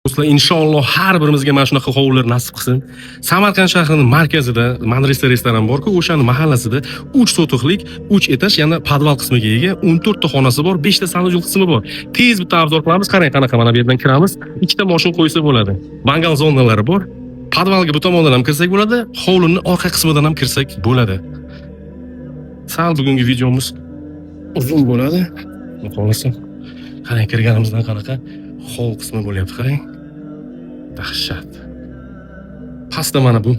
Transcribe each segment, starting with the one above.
Do'stlar, inshaalloh har birimizga mana shunaqa hovlilar nasib qilsin. Samarqand shahrining markazida Manresa restoran bor-ku, o'shaning mahallasida 3 sotixlik, 3 etaj, yana podval qismiga ega, 14 ta xonasi bor, 5 ta sanuzul qismi bor. Tez bitta obzor qilamiz. Qarang, qanaqa mana bu yerdan kiramiz. 2 ta mashina qo'ysa bo'ladi. Mangal zonalari bor. Podvalga bu tomondan ham kirsak bo'ladi, hovlining orqa qismidan ham kirsak bo'ladi. Sal bugungi videomiz uzun bo'ladi. Xohlasa, qarang, kirganimizdan qanaqa hovl qismi bo'lyapti, qarang. Dahshat. Pastda mana bu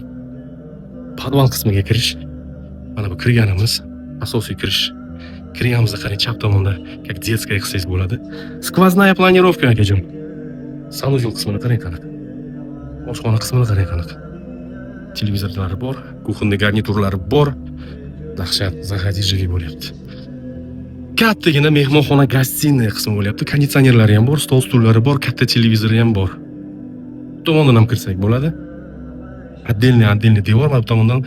podval qismiga kirish. Mana bu kirganimiz, asosiy kirish. Kirganimizda qarang, chap tomonda как детская qilsangiz bo'ladi. Skvozная planirovka akajon. Sanuzul qismini qarang qanaqa. Oshxona qismini qarang qanaqa. Televizorlari bor, kuxonniy garniturlari bor. Dahshat, zaходи живи bo'lyapti. Kattagina mehmonxona gostinniy qismi bo'lyapti. Konditsionerlari ham bor, stol stullari bor, katta televizori ham bor. Bu tomondan ham kirsak bo'ladi. Отдельный devor, va bu tomondan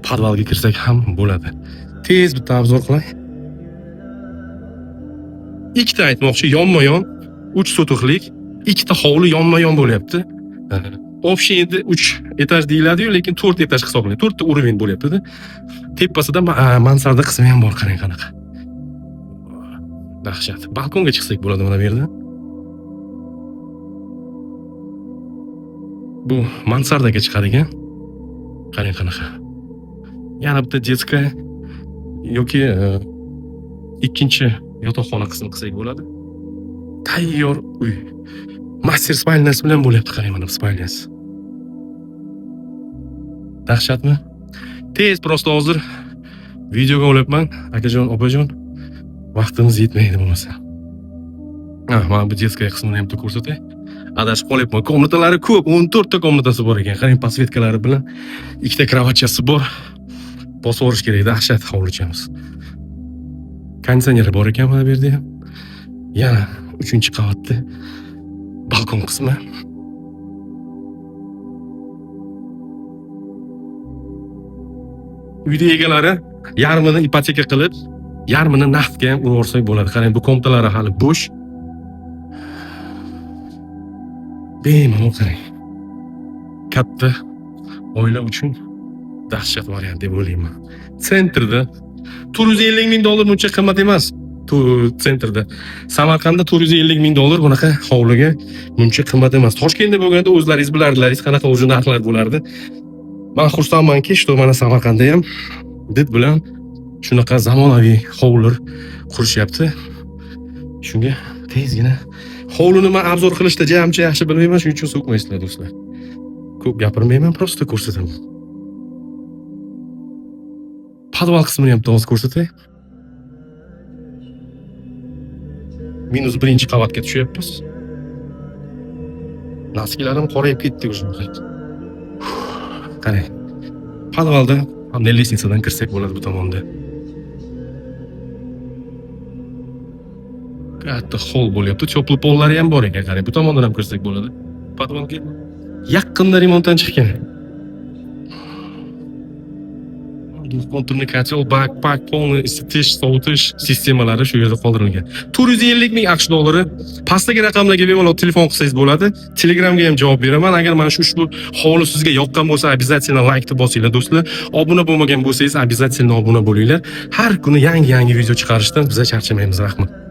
podvalga kirsak ham bo'ladi. Tez bitta obzor qilay. Ikkita aytmoqchi, yonma-yon 3 sotixlik, ikkita hovli yonma-yon bo'lyapti. Общий endi 3 etaj deyiladi-yu, lekin 4 etaj hisoblanadi. 4 ta уровень bo'lyapti-da. Tepasida mansarda qismi ham bor, qarang qanaqa. Dahshat. Balkonga chiqsak bo'ladi mana bu yerda. Bu mansardaga chiqadigan. Qarang qanaqa. Yana bitta детская yoki ikkinchi yotoqxona qismi qilsak bo'ladi. Tayyor uy. Master spalnyasi bilan bo'lyapti, qarang mana bu spalnyasi. Dahshatmi? Tez prosta hozir videoga olyapman, akajon, opajon. Vaqtimiz yetmaydi bo'lmasa. Mana bu детская qismini ham ko'rsatay. Adashib qolyapman. Komnatalari ko'p, 14 ta komnatasi bor ekan. Qarang, pasvetkalari bilan ikkita kravatchasi bor. Bosib olish kerak, dahshat hovlichamiz. Konditsioner bor ekan mana bu yerda ham. Yana 3-qavatda balkon qismi. Uyda egalari yarmini ipoteka qilib, yarmini naqdga ham urib olsak bo'ladi. Qarang, bu komnatalari hali bo'sh. Bemalol qarang. Katta oila uchun dahshat variant deb o'ylayman. Sentrda $450 ming buncha qimmat emas. Sentrda. Samarqandda $450 ming bunaqa hovliga buncha qimmat emas. Toshkentda bo'lganda o'zlaringiz bilardilaringiz qanaqa o'zi narxlar bo'lardi. Men xursandmanki, что mana Samarqandda ham did bilan shunaqa zamonaviy hovlilar qurishyapti. Shunga tezgina hovlini men obzor qilishda jamcha yaxshi bilmayman, shuning uchun so'kmaysizlar do'stlar. Ko'p gapirmayman, prosta ko'rsataman. Podval qismini ham to'g'ri ko'rsatay. -1 qavatga tushyapmiz. Naskilarim qorayib ketdi o'zim. Qarang. Podvalda ham lestnitsadan kirsak bo'ladi bu tomonda. Katta hol bo'lyapti. Cho'pli pollari ham bor ekan, qarang. Bu tomondan ham kirsak bo'ladi. Podvalga yaqinda remontdan chiqqan. Konturli kotel, bak, polni isitish, sovutish sistemalari shu yerda qoldirilgan. $450 ming AQSh dollari. Pastdagi raqamlarga bemalol telefon qilsangiz bo'ladi. Telegramga ham javob beraman. Agar mana ushbu hovli sizga yoqqan bo'lsa, обязательно like bosinglar do'stlar. Obuna bo'lmagan bo'lsangiz, обязательно obuna bo'linglar. Har kuni yangi video chiqarishdan biz charchamaymiz, rahmat.